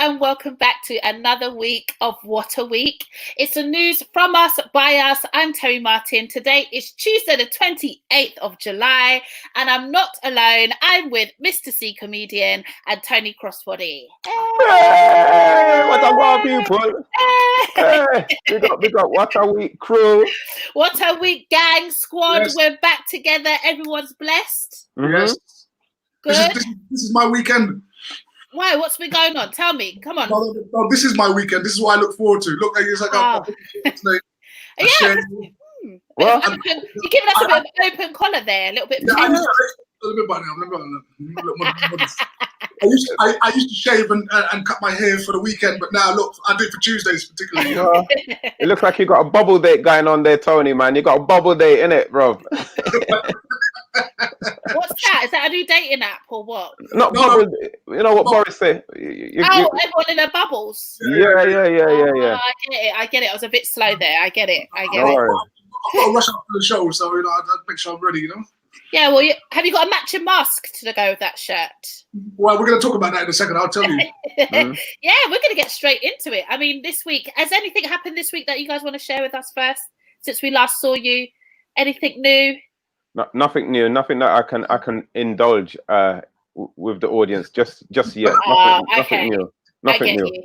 and welcome back to another week of What a Week. It's the news from us, by us. I'm Terry Martin. Today is Tuesday, the 28th of July, and I'm not alone. I'm with Mr. C Comedian and Tony Crossbody. Hey, what up, people? Hey, we got What a Week crew. What a Week gang squad. Yes. We're back together. Everyone's blessed. Yes. Good. This is my weekend. Why? What's been going on? Tell me. Come on. No, this is my weekend. This is what I look forward to. Look, it's like Yeah. What? You're giving us a bit of open collar there, a little bit. I used to shave and cut my hair for the weekend, but now look, I do it for Tuesdays particularly. It looks like you got a bubble date going on there, Tony, man. You got a bubble date, innit, bro? What's that? Is that a new dating app or what? Not No, bubble. You know what Boris said? Everyone in their bubbles. Yeah. I get it. I was a bit slow there. I get it. No worries. I've got to rush up to the show, so I'd make sure I'm ready. Yeah. Well, have you got a matching mask to go with that shirt? Well, we're going to talk about that in a second. I'll tell you. Yeah, we're going to get straight into it. I mean, this week, has anything happened this week that you guys want to share with us first? Since we last saw you, anything new? Nothing new. Nothing that I can indulge with the audience just yet. Nothing new. Nothing new. You.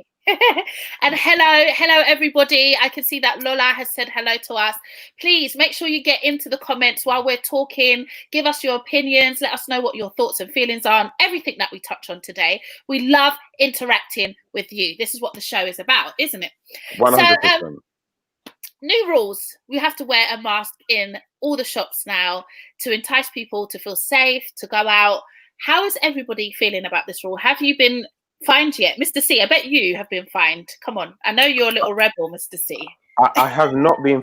And hello everybody. I can see that Lola has said hello to us. Please make sure you get into the comments while we're talking. Give us your opinions. Let us know what your thoughts and feelings are on everything that we touch on today. We love interacting with you. This is what the show is about, isn't it? 100%. So, new rules. We have to wear a mask in all the shops now to entice people to feel safe, to go out. How is everybody feeling about this rule? Have you been fined yet? Mr. C, I bet you have been fined. Come on. I know you're a little rebel, Mr. C. I have not been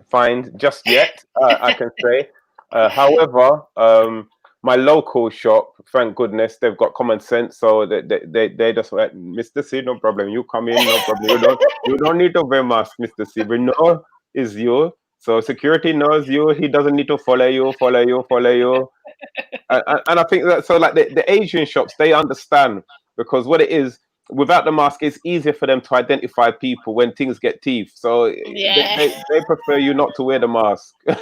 fined just yet, I can say. However, my local shop, thank goodness, they've got common sense, so they just went, Mr. C, no problem. You come in, no problem. You don't need to wear mask, Mr. C. We know it's you. So security knows you. He doesn't need to follow you. And I think that, so like the Asian shops, they understand, because what it is, without the mask, it's easier for them to identify people when things get teeth. So they prefer you not to wear the mask. For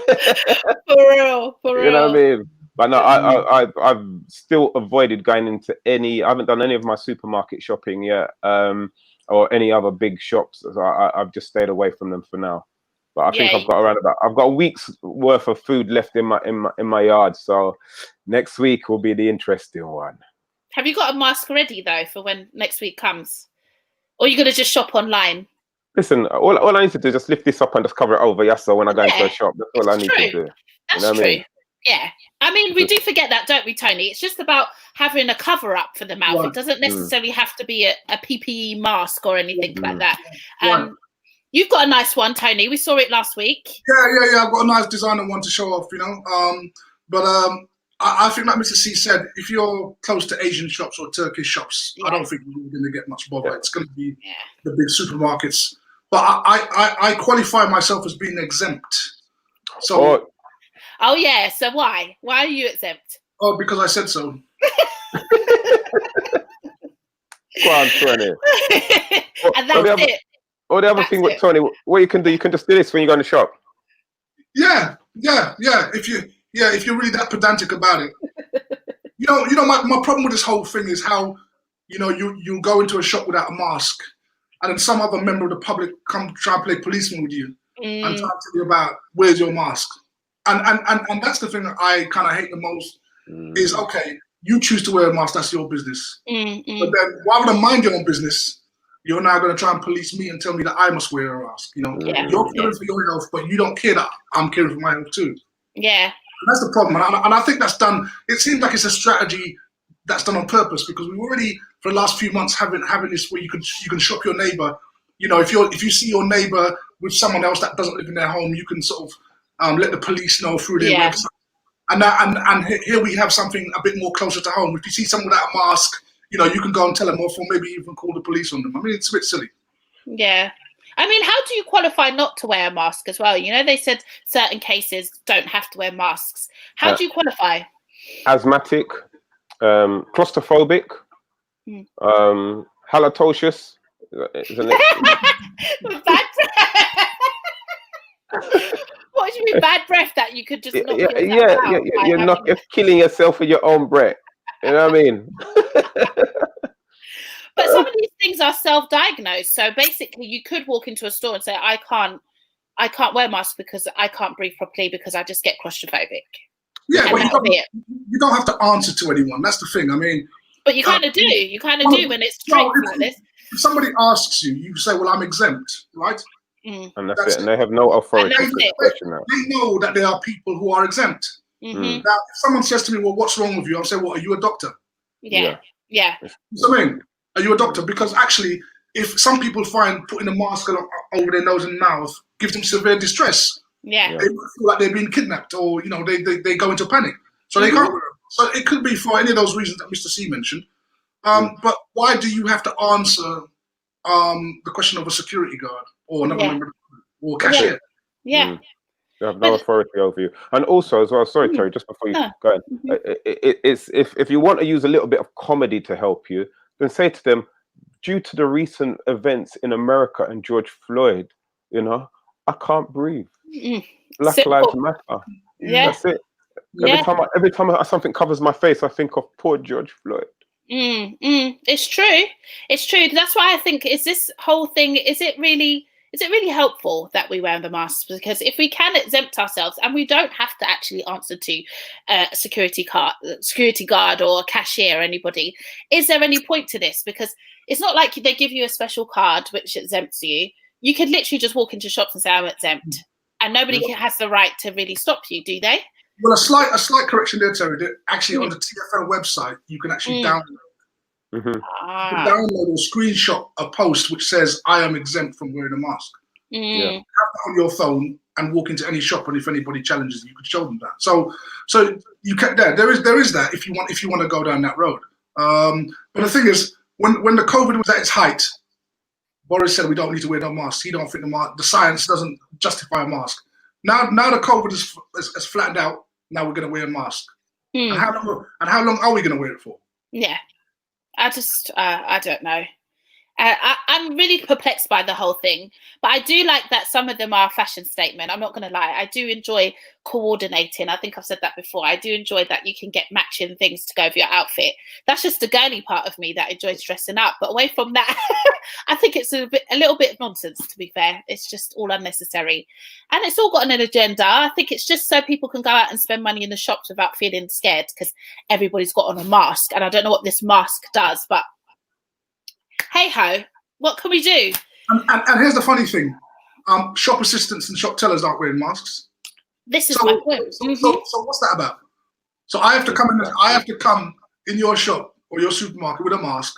real. You know what I mean? But no, I've still avoided going into I haven't done any of my supermarket shopping yet, or any other big shops. So I've just stayed away from them for now. But I think I've got a week's worth of food left in my yard. So next week will be the interesting one. Have you got a mask ready though for when next week comes, or are you gonna just shop online? Listen, all I need to do is just lift this up and just cover it over. So when I go into a shop, that's all I need to do. That's true. Yeah. I mean, we do forget that, don't we, Tony? It's just about having a cover up for the mouth. Right. It doesn't necessarily have to be a PPE mask or anything like that. You've got a nice one, Tony. We saw it last week. Yeah. I've got a nice designer one to show off, I think, like Mr. C said, if you're close to Asian shops or Turkish shops, I don't think you're going to get much bother. Yeah. It's going to be the big supermarkets. But I qualify myself as being exempt. So. Oh yeah. So why? Why are you exempt? Oh, because I said so. Go on, Tony. And that's it. Or the other thing with Tony, what you can do, you can just do this when you go in the shop. Yeah. If you're really that pedantic about it, my problem with this whole thing is how, you go into a shop without a mask, and then some other member of the public come try and play policeman with you and try to tell you about where's your mask, and that's the thing that I kind of hate the most is, okay, you choose to wear a mask, that's your business, but then rather than mind your own business, you're now going to try and police me and tell me that I must wear a mask. You're caring for your health, but you don't care that I'm caring for my health too. Yeah. And that's the problem, and I think that's done. It seems like it's a strategy that's done on purpose, because we've already, for the last few months, having this where you can shop your neighbor. If you see your neighbor with someone else that doesn't live in their home, you can sort of let the police know through their website. And here we have something a bit more closer to home. If you see someone without a mask, you can go and tell them off, or maybe even call the police on them. I mean, it's a bit silly. Yeah. I mean, how do you qualify not to wear a mask as well? They said certain cases don't have to wear masks. How do you qualify? Asthmatic, claustrophobic, halitosis, isn't it? Bad breath. What do you mean bad breath? That you could just knock yourself out? You're killing yourself with your own breath. You know what I mean? But some of these things are self-diagnosed. So basically, you could walk into a store and say, I can't wear a mask because I can't breathe properly because I just get claustrophobic. Yeah, but you don't have to answer to anyone. That's the thing. I mean, but you kind of do. You kind of do when it's strict like this. If somebody asks you, you say, "Well, I'm exempt," right? And that's it. And they have no authority to question that. They know that there are people who are exempt. Now, if someone says to me, "Well, what's wrong with you?" I'll say, "Well, are you a doctor?" Yeah. So I mean, are you a doctor? Because actually, if some people find putting a mask over their nose and mouth gives them severe distress, they feel like they're being kidnapped, or they go into panic, so they can't wear them. So it could be for any of those reasons that Mr. C mentioned. But why do you have to answer the question of a security guard or another member or cashier? Yeah. They have no authority over you. And also, as well, sorry, Terry, just before you go on, it's if you want to use a little bit of comedy to help you, then say to them, due to the recent events in America and George Floyd, I can't breathe. Black Lives Matter. Yeah. That's it. Every time something covers my face, I think of poor George Floyd. It's true. That's why I think is this whole thing, is it really helpful that we wear the masks? Because if we can exempt ourselves and we don't have to actually answer to a security guard or a cashier or anybody, is there any point to this? Because it's not like they give you a special card which exempts you. You could literally just walk into shops and say, I'm exempt. And nobody has the right to really stop you, do they? Well, a slight correction there, Terry. Actually, on the TFL website, you can actually download or screenshot a post which says, I am exempt from wearing a mask. Have that on your phone and walk into any shop, and if anybody challenges you, could show them that. So you can there is that if you want to go down that road. But the thing is, when the COVID was at its height, Boris said we don't need to wear no masks. He don't think the science doesn't justify a mask. Now the COVID is flattened out. Now we're going to wear a mask. And how long are we going to wear it for? Yeah, I don't know. I'm really perplexed by the whole thing, but I do like that some of them are a fashion statement. I'm not going to lie. I do enjoy coordinating. I think I've said that before. I do enjoy that you can get matching things to go with your outfit. That's just the girly part of me that enjoys dressing up. But away from that, I think it's a little bit of nonsense, to be fair. It's just all unnecessary. And it's all got an agenda. I think it's just so people can go out and spend money in the shops without feeling scared because everybody's got on a mask. And I don't know what this mask does, but hey ho, what can we do? And here's the funny thing: shop assistants and shop tellers aren't wearing masks. This is my point. So what's that about? So I have to come in your shop or your supermarket with a mask,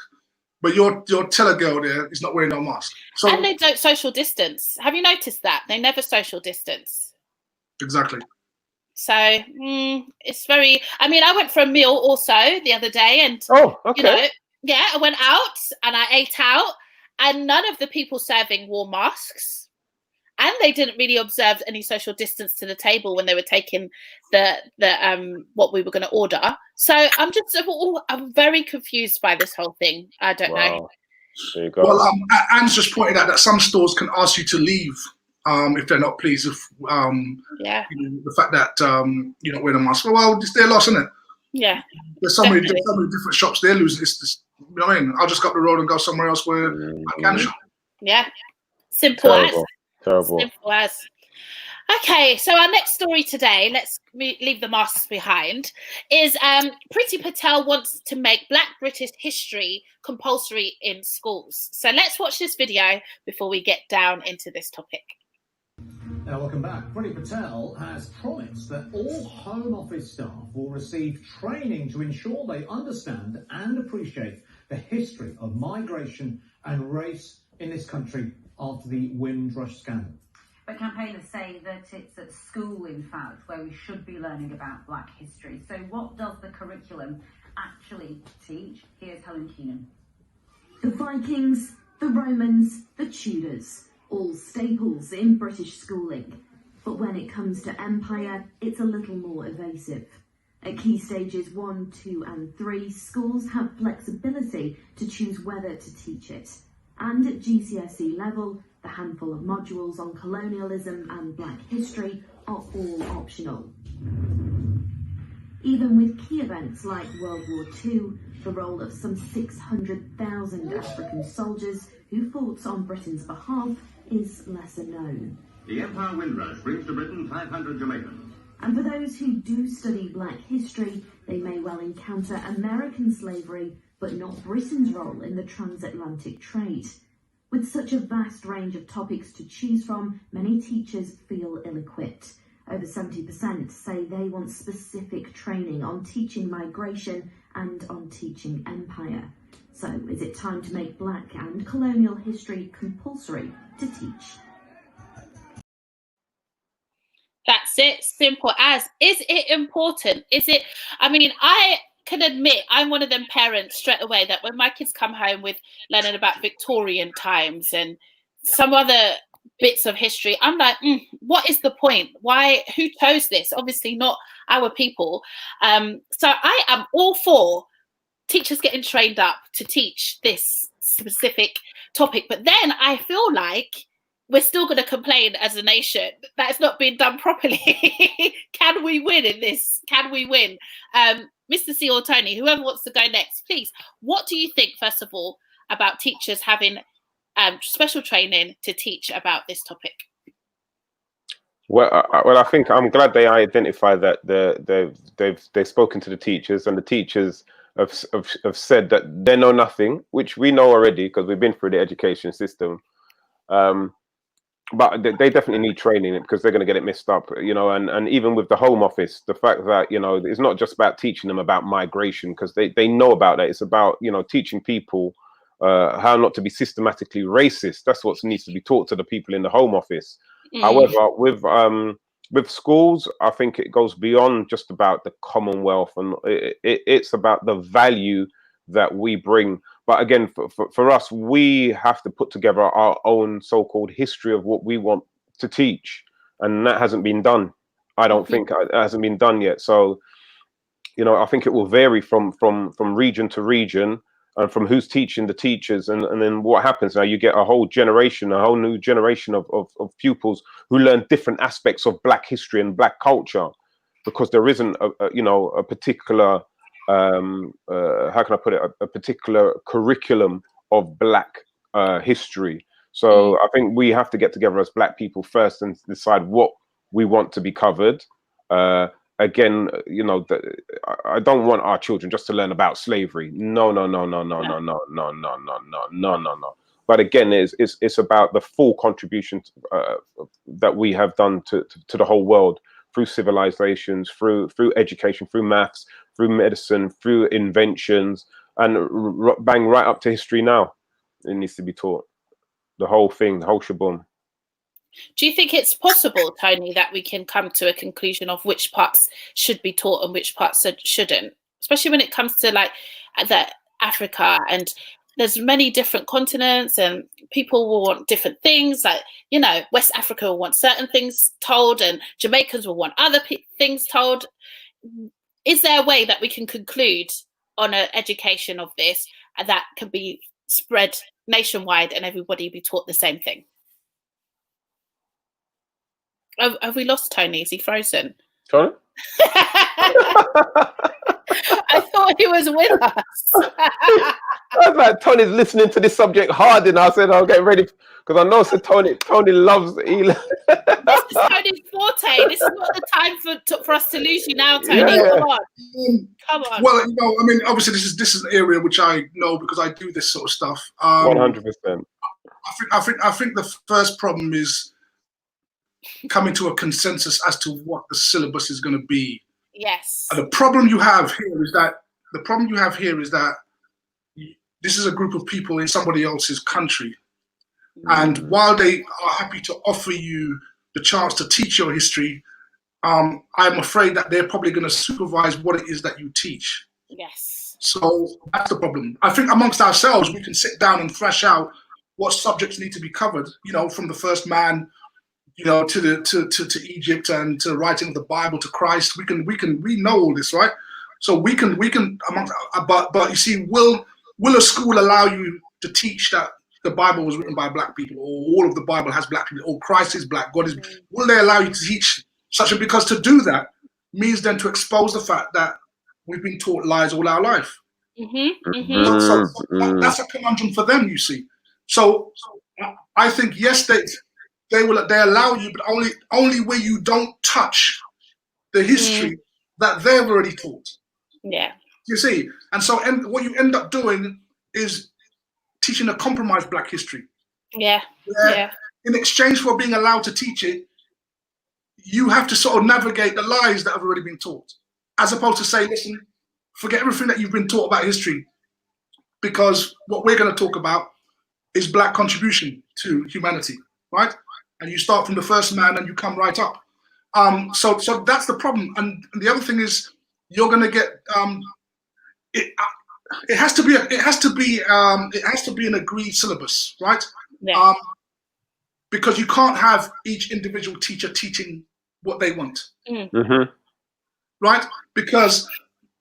but your teller girl there is not wearing no mask. So and they don't social distance. Have you noticed that they never social distance? Exactly. So it's very. I mean, I went for a meal also the other day, and I went out and I ate out, and none of the people serving wore masks, and they didn't really observe any social distance to the table when they were taking the what we were going to order. So I'm very confused by this whole thing. I don't know. There you go. Well, Anne's just pointed out that some stores can ask you to leave if they're not pleased with the fact that you're not wearing a mask. Well, it's their loss, isn't it? Yeah. There's so many different shops they're losing. You know what I mean? I'll just go up the road and go somewhere else where I can shop. Yeah. Simple Terrible. Simple as. Okay, so our next story today, let's leave the masks behind, is Priti Patel wants to make Black British history compulsory in schools. So let's watch this video before we get down into this topic. Now, welcome back. Priti Patel has promised that all Home Office staff will receive training to ensure they understand and appreciate the history of migration and race in this country after the Windrush scandal. But campaigners say that it's at school, in fact, where we should be learning about Black history. So what does the curriculum actually teach? Here's Helen Keenan. The Vikings, the Romans, the Tudors, all staples in British schooling. But when it comes to empire, it's a little more evasive. At key stages 1, 2 and 3, schools have flexibility to choose whether to teach it. And at GCSE level, the handful of modules on colonialism and Black history are all optional. Even with key events like World War II, the role of some 600,000 African soldiers who fought on Britain's behalf is lesser known. The Empire Windrush brings to Britain 500 Jamaicans. And for those who do study Black history, they may well encounter American slavery, but not Britain's role in the transatlantic trade. With such a vast range of topics to choose from, many teachers feel ill-equipped. Over 70% say they want specific training on teaching migration and on teaching empire. So is it time to make Black and colonial history compulsory to teach? That's it. Simple as. Is it important? Is it? I mean, I can admit I'm one of them parents straight away that when my kids come home with learning about Victorian times and some other bits of history, I'm like, what is the point? Why? Who chose this? Obviously not our people. So I am all for teachers getting trained up to teach this specific topic. But then I feel like we're still going to complain as a nation that it's not being done properly. Can we win in this? Can we win? Mr. C or Tony, whoever wants to go next, please. What do you think, first of all, about teachers having special training to teach about this topic? Well, I think I'm glad they identify that they've spoken to the teachers, and the teachers have said that they know nothing, which we know already because we've been through the education system. But they definitely need training because they're going to get it messed up, you know. And even with the Home Office, the fact that, you know, it's not just about teaching them about migration, because they know about that. It's about, you know, teaching people how not to be systematically racist. That's what needs to be taught to the people in the Home Office. However, with schools, I think it goes beyond just about the Commonwealth, and it's about the value that we bring. But again, for us, we have to put together our own so-called history of what we want to teach, and that hasn't been done. I don't think it hasn't been done yet. So, you know, I think it will vary from region to region, and from who's teaching the teachers, and then what happens now. You get a whole new generation of pupils who learn different aspects of Black history and Black culture, because there isn't a particular how can I put it, a particular curriculum of Black history. So I think we have to get together as Black people first and decide what we want to be covered. Again, you know, I don't want our children just to learn about slavery. No. But again, it's about the full contribution that we have done to the whole world, through civilizations, through education, through maths, through medicine, through inventions, and bang right up to history now. It needs to be taught. The whole thing, the whole shaboom. Do you think it's possible, Tony, that we can come to a conclusion of which parts should be taught and which parts shouldn't? Especially when it comes to like Africa, and there's many different continents and people will want different things. Like, you know, West Africa will want certain things told and Jamaicans will want other things told. Is there a way that we can conclude on an education of this that can be spread nationwide and everybody be taught the same thing? Have we lost Tony? Is he frozen? Tony? I thought he was with us. I was like, Tony's listening to this subject hard, and I said, "I'll get ready," because I know Tony loves. This is Tony's forte. This is not the time for us to lose you now, Tony. Yeah. Come on. Well, you know, I mean, obviously, this is an area which I know because I do this sort of stuff. 100%. I think the first problem is coming to a consensus as to what the syllabus is going to be. Yes. And the problem you have here is that this is a group of people in somebody else's country. And while they are happy to offer you the chance to teach your history, I'm afraid that they're probably going to supervise what it is that you teach. Yes. So that's the problem. I think amongst ourselves, we can sit down and thrash out what subjects need to be covered, you know, from the first man you know, to Egypt and to writing of the Bible to Christ. We know all this, right? So we can but you see, will a school allow you to teach that the Bible was written by black people, or all of the Bible has black people, or Christ is black, God is? Will they allow you to teach such a? Because to do that means then to expose the fact that we've been taught lies all our life. So that's a conundrum for them, you see. So I think yes, they allow you, but only where you don't touch the history that they've already taught. Yeah. You see, and so what you end up doing is teaching a compromised black history. Yeah. Yeah. In exchange for being allowed to teach it, you have to sort of navigate the lies that have already been taught, as opposed to say, listen, forget everything that you've been taught about history, because what we're going to talk about is black contribution to humanity, right? And you start from the first man and you come right up. So that's the problem. And the other thing is, you're going to get it has to be an agreed syllabus, right? Yeah. Because you can't have each individual teacher teaching what they want, right? Because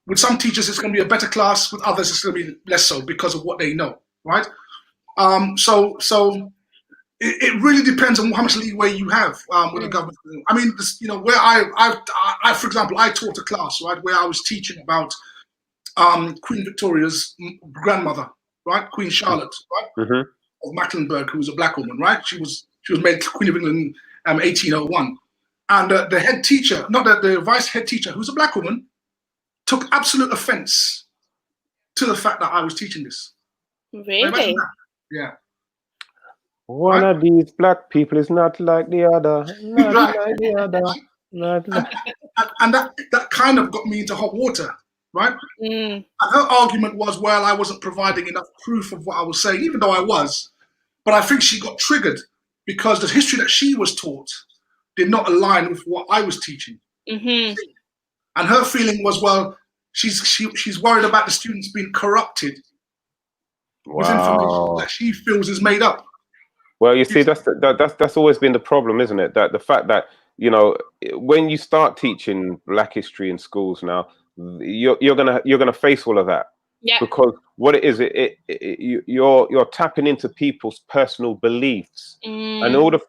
with some teachers it's going to be a better class, with others it's going to be less so because of what they know, right? So it really depends on how much leeway you have with the government. I mean, you know, where I, for example, I taught a class, right, where I was teaching about Queen Victoria's grandmother, right, Queen Charlotte, right, of Mecklenburg, who was a black woman, right? She was made Queen of England in 1801, and the head teacher, the vice head teacher, who's a black woman, took absolute offence to the fact that I was teaching this. Really? Yeah. One of these black people is not like the other. Not like the other. Not like... And that kind of got me into hot water, right? And her argument was, well, I wasn't providing enough proof of what I was saying, even though I was. But I think she got triggered because the history that she was taught did not align with what I was teaching. And her feeling was, well, she's worried about the students being corrupted with information that she feels is made up. Well, you see, that's always been the problem, isn't it? That the fact that, you know, when you start teaching black history in schools now, you're gonna face all of that. Yeah. Because what it is, you're tapping into people's personal beliefs. And in order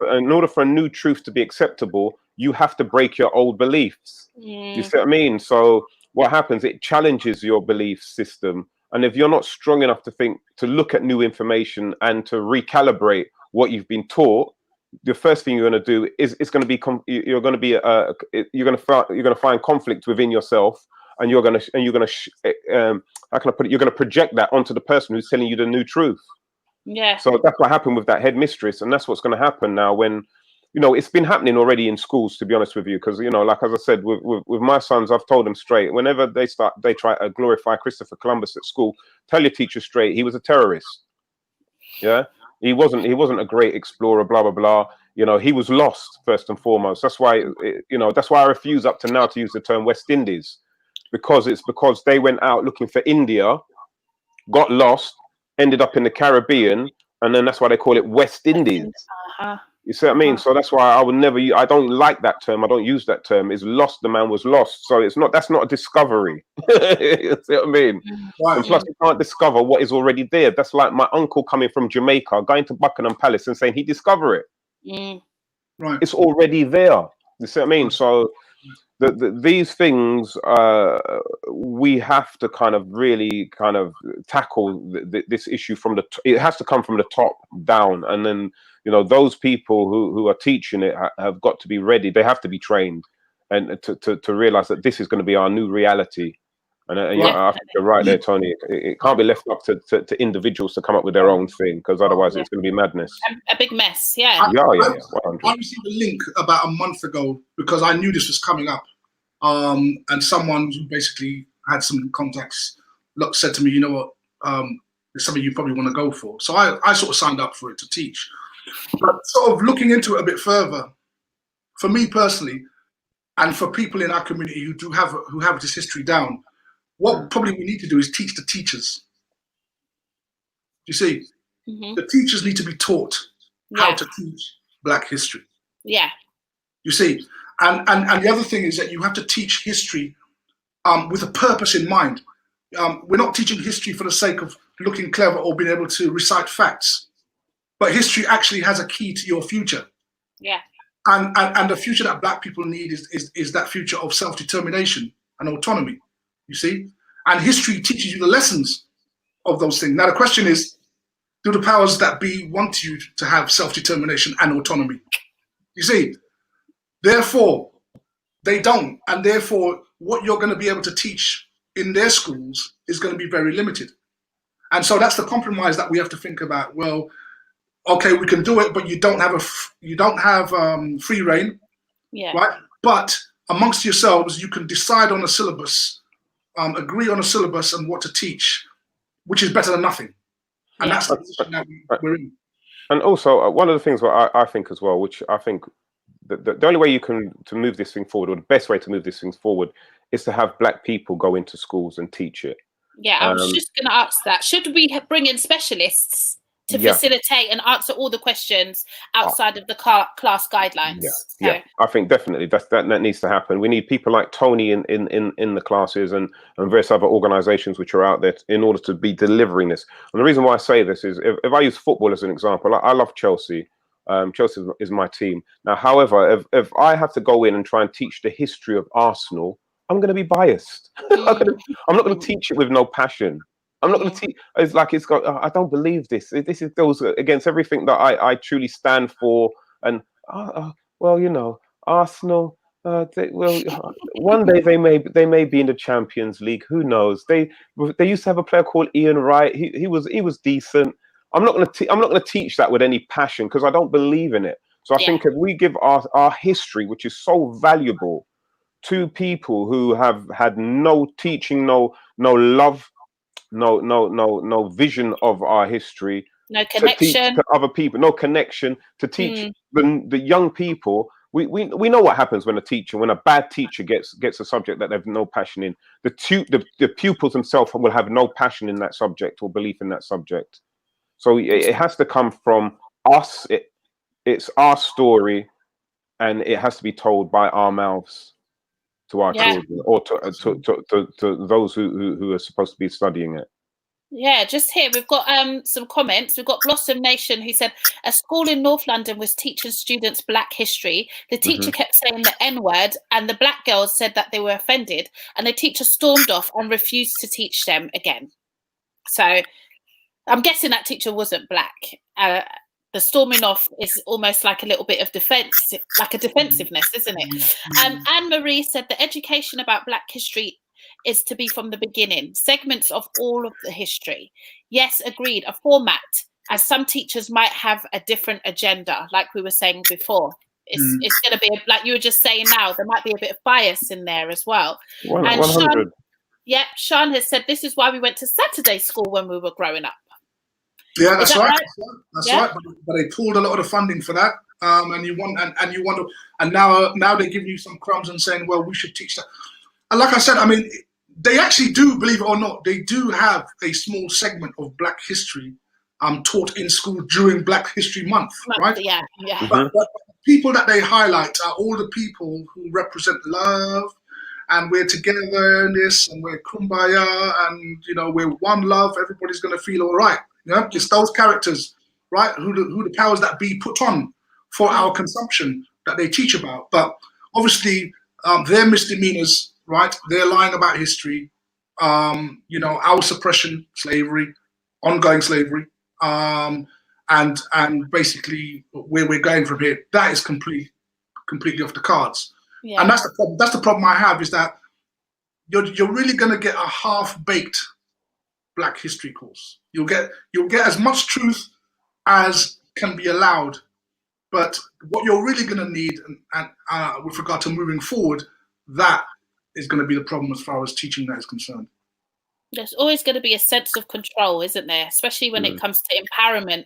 for a new truth to be acceptable, you have to break your old beliefs. You see what I mean? So what happens? It challenges your belief system, and if you're not strong enough to look at new information and to recalibrate what you've been taught, the first thing you're going to do is you're going to find conflict within yourself, and you're going to how can I put it? You're going to project that onto the person who's telling you the new truth. Yeah. So that's what happened with that headmistress, and that's what's going to happen now. When, you know, it's been happening already in schools, to be honest with you, because, you know, like as I said, with my sons, I've told them straight. Whenever they try to glorify Christopher Columbus at school, tell your teacher straight, he was a terrorist. Yeah. He wasn't a great explorer, blah, blah, blah. You know, he was lost first and foremost. That's why, that's why I refuse up to now to use the term West Indies, because they went out looking for India, got lost, ended up in the Caribbean, and then that's why they call it West Indies. You see what I mean? So that's why I don't like that term. I don't use that term. It's lost. The man was lost. So that's not a discovery. You see what I mean? Right. And plus, you can't discover what is already there. That's like my uncle coming from Jamaica, going to Buckingham Palace and saying he discovered it. Right. It's already there. You see what I mean? So these things, we have to kind of really kind of tackle this issue from it has to come from the top down, and then, you know, those people who are teaching it have got to be ready. They have to be trained and to realize that this is going to be our new reality. And I think you're right there, Tony. It can't be left up to individuals to come up with their own thing, because otherwise it's going to be madness. A big mess, yeah. I received a link about a month ago because I knew this was coming up. And someone who basically had some contacts said to me, you know what, it's something you probably want to go for. So I sort of signed up for it to teach. But sort of looking into it a bit further, for me personally, and for people in our community who have this history down, what probably we need to do is teach the teachers. You see, the teachers need to be taught how to teach Black history. Yeah. You see, and the other thing is that you have to teach history with a purpose in mind. We're not teaching history for the sake of looking clever or being able to recite facts, but history actually has a key to your future. Yeah. And the future that Black people need is that future of self-determination and autonomy, you see? And history teaches you the lessons of those things. Now the question is, do the powers that be want you to have self-determination and autonomy? You see? Therefore, they don't. And therefore, what you're going to be able to teach in their schools is going to be very limited. And so that's the compromise that we have to think about. Well, okay, we can do it, but you don't have free reign, Yeah. right? But amongst yourselves, you can decide on a syllabus, agree on a syllabus and what to teach, which is better than nothing. And that's the position that we're in. And also, one of the things what I think as well, which I think the only way you can to move this thing forward, or the best way to move this thing forward, is to have Black people go into schools and teach it. Yeah, I was just going to ask that. Should we bring in specialists to facilitate and answer all the questions outside of the class guidelines? Yeah, I think definitely that needs to happen. We need people like Tony in the classes and various other organizations which are out there in order to be delivering this. And the reason why I say this is, if I use football as an example, I love Chelsea. Chelsea is my team. Now, however, if I have to go in and try and teach the history of Arsenal, I'm going to be biased. I'm not going to teach it with no passion. I'm not going to teach. It's like I don't believe this. This goes against everything that I truly stand for. And well, you know, Arsenal. One day they may be in the Champions League. Who knows? They used to have a player called Ian Wright. He was decent. I'm not going to teach that with any passion because I don't believe in it. So I think if we give our history, which is so valuable, to people who have had no teaching, no love, no vision of our history, no connection to other people, no connection to teach the young people. We know what happens when a bad teacher gets a subject that they've no passion in. The pupils themselves will have no passion in that subject or belief in that subject. So it has to come from us. It's our story, and it has to be told by our mouths to our children, or to those who are supposed to be studying it. Yeah, just here we've got some comments. We've got Blossom Nation who said a school in North London was teaching students Black history. The teacher kept saying the N-word, and the Black girls said that they were offended, and the teacher stormed off and refused to teach them again. So I'm guessing that teacher wasn't Black. The storming off is almost like a little bit of defense, like a defensiveness, isn't it? Anne-Marie said the education about Black history is to be from the beginning, segments of all of the history. Yes, agreed, a format, as some teachers might have a different agenda, like we were saying before. It's going to be, like you were just saying now, there might be a bit of bias in there as well. 100. Sean has said this is why we went to Saturday school when we were growing up. Yeah, that's right. That's right. But they pulled a lot of the funding for that, and now they give you some crumbs and saying, well, we should teach that. And like I said, I mean, they actually do, believe it or not, they do have a small segment of Black history taught in school during Black History Month, right? Yeah. But people that they highlight are all the people who represent love, and we're together in this, and we're kumbaya, and we're one love. Everybody's going to feel all right. It's those characters, right, who the powers that be put on for our consumption that they teach about. But obviously, their misdemeanors, right? They're lying about history, our suppression, slavery, ongoing slavery, and basically where we're going from here. That is completely off the cards. Yeah. And that's the problem. That's the problem I have, is that you're really going to get a half-baked Black history course. You'll get as much truth as can be allowed, but what you're really going to need, and with regard to moving forward, that is going to be the problem as far as teaching that is concerned. There's always going to be a sense of control, isn't there? Especially when it comes to empowerment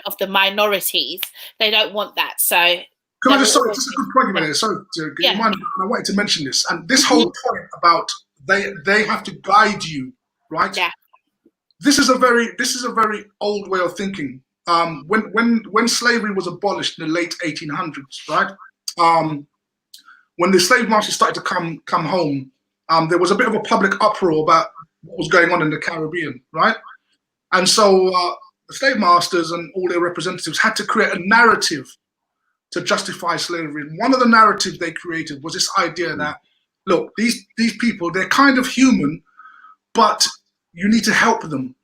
of the minorities. They don't want that. So. Can I just a good point you made there. Sorry to get in mind, and I wanted to mention this. And this whole point about they have to guide you, right? Yeah. This is a very old way of thinking. when slavery was abolished in the late 1800s, right? When the slave masters started to come home, there was a bit of a public uproar about what was going on in the Caribbean, right? And so the slave masters and all their representatives had to create a narrative to justify slavery. And one of the narratives they created was this idea that, look, these people, they're kind of human, but you need to help them.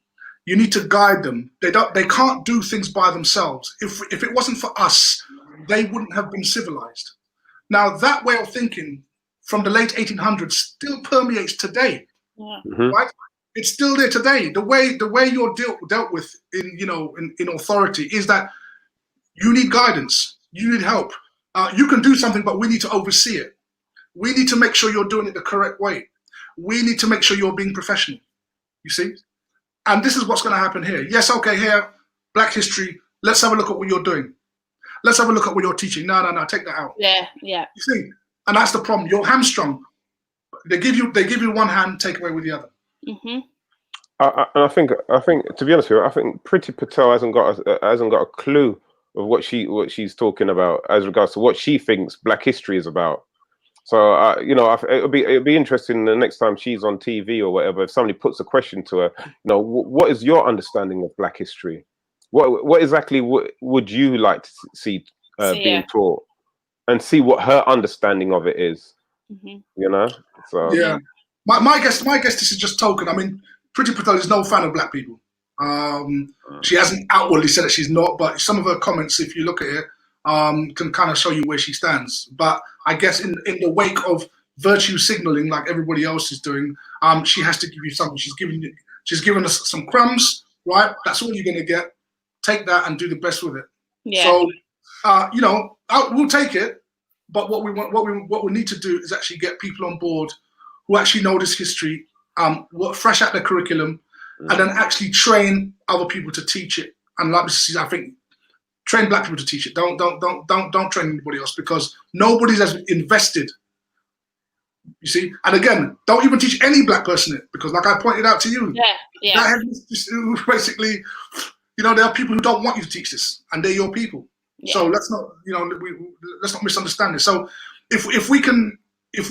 You need to guide them. They can't do things by themselves. If it wasn't for us, they wouldn't have been civilized. Now, that way of thinking from the late 1800s still permeates today, right? It's still there today. The way you're dealt with in authority is that you need guidance, you need help. You can do something, but we need to oversee it. We need to make sure you're doing it the correct way. We need to make sure you're being professional. You see? And this is what's going to happen here. Yes, okay, here, Black history. Let's have a look at what you're doing. Let's have a look at what you're teaching. No, take that out. Yeah. You see? And that's the problem. You're hamstrung. They give you one hand, take away with the other. Mm-hmm. And I think to be honest with you, I think Priti Patel hasn't got a clue of what she's talking about as regards to what she thinks Black history is about. So it'll be interesting the next time she's on TV or whatever, if somebody puts a question to her, what is your understanding of Black history? What exactly would you like to see being taught, and see what her understanding of it is? Mm-hmm. So yeah, my guess this is just token. I mean, Priti Patel is no fan of Black people. She hasn't outwardly said that she's not, but some of her comments, if you look at it, can kind of show you where she stands. But I guess in the wake of virtue signaling, like everybody else is doing, she has to give you something. She's given us some crumbs, right? That's all you're gonna get. Take that and do the best with it. Yeah. So, we'll take it. But what we need to do is actually get people on board who actually know this history, fresh out their curriculum, and then actually train other people to teach it. And like Mrs. I think train Black people to teach it. Don't train anybody else, because nobody's as invested. You see, and again, don't even teach any Black person it, because like I pointed out to you, that just basically, there are people who don't want you to teach this, and they're your people. Yeah. So let's not, let's not misunderstand this. So if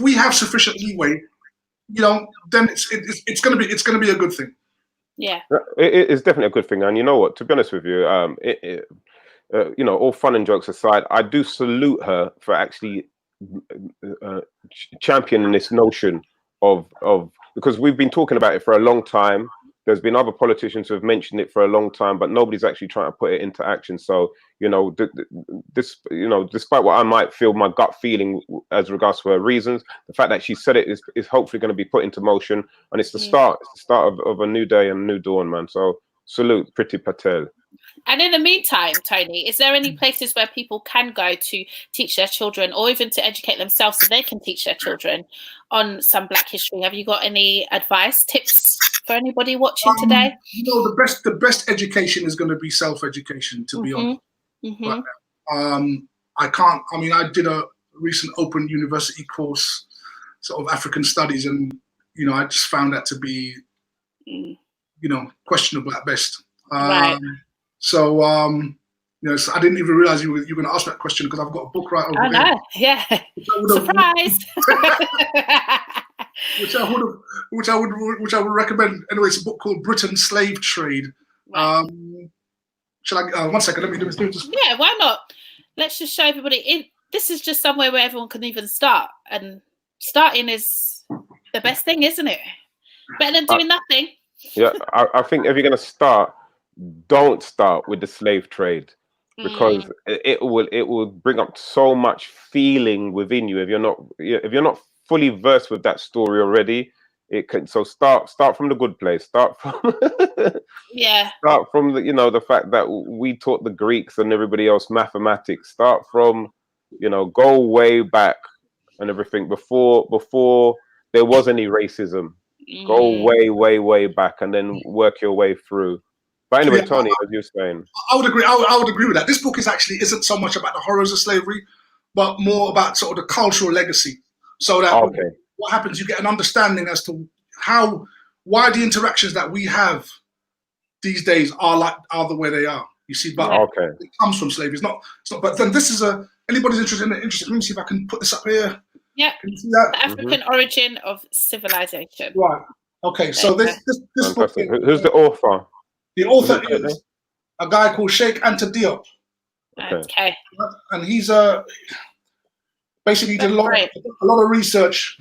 we have sufficient leeway, then it's gonna be a good thing. Yeah, it's definitely a good thing. And you know what? To be honest with you, all fun and jokes aside, I do salute her for actually championing this notion of because we've been talking about it for a long time. There's been other politicians who have mentioned it for a long time, but nobody's actually trying to put it into action. So, despite what I might feel, my gut feeling as regards to her reasons, the fact that she said it is hopefully going to be put into motion, and it's the start. It's the start of a new day and a new dawn, man. So salute Priti Patel. And in the meantime, Tony, is there any places where people can go to teach their children, or even to educate themselves so they can teach their children on some Black history? Have you got any advice, tips for anybody watching today? The best education is going to be self-education, to be honest. Mm-hmm. But, I did a recent Open University course, sort of African studies, and I just found that to be, questionable at best. Right. So, so I didn't even realize you were going to ask that question, because I've got a book right over there. I know, yeah. Surprise! which I would recommend. Anyway, it's a book called Britain's Slave Trade. Right. Shall I? 1 second. Let me do this. Yeah, why not? Let's just show everybody. This is just somewhere where everyone can even start, and starting is the best thing, isn't it? Better than doing nothing. Yeah, I think if you're going to start, don't start with the slave trade, because it will bring up so much feeling within you if you're not fully versed with that story already. It can start from the good place. Start from start from the fact that we taught the Greeks and everybody else mathematics. Start from go way back and everything before there was any racism. Go way back and then work your way through. But anyway, Tony, as you're saying, I would agree. I would agree with that. This book isn't so much about the horrors of slavery, but more about sort of the cultural legacy. So that what happens, you get an understanding as to why the interactions that we have these days are the way they are. You see, but Okay. it comes from slavery. It's not. But then this is anybody's interested. Let me see if I can put this up here. Yeah. Can you see that? The African origin of civilization. Right. Okay. So this book. Fantastic. Who's the author? The author is a guy called Sheikh Anta Diop. Okay. And he's basically did a lot of research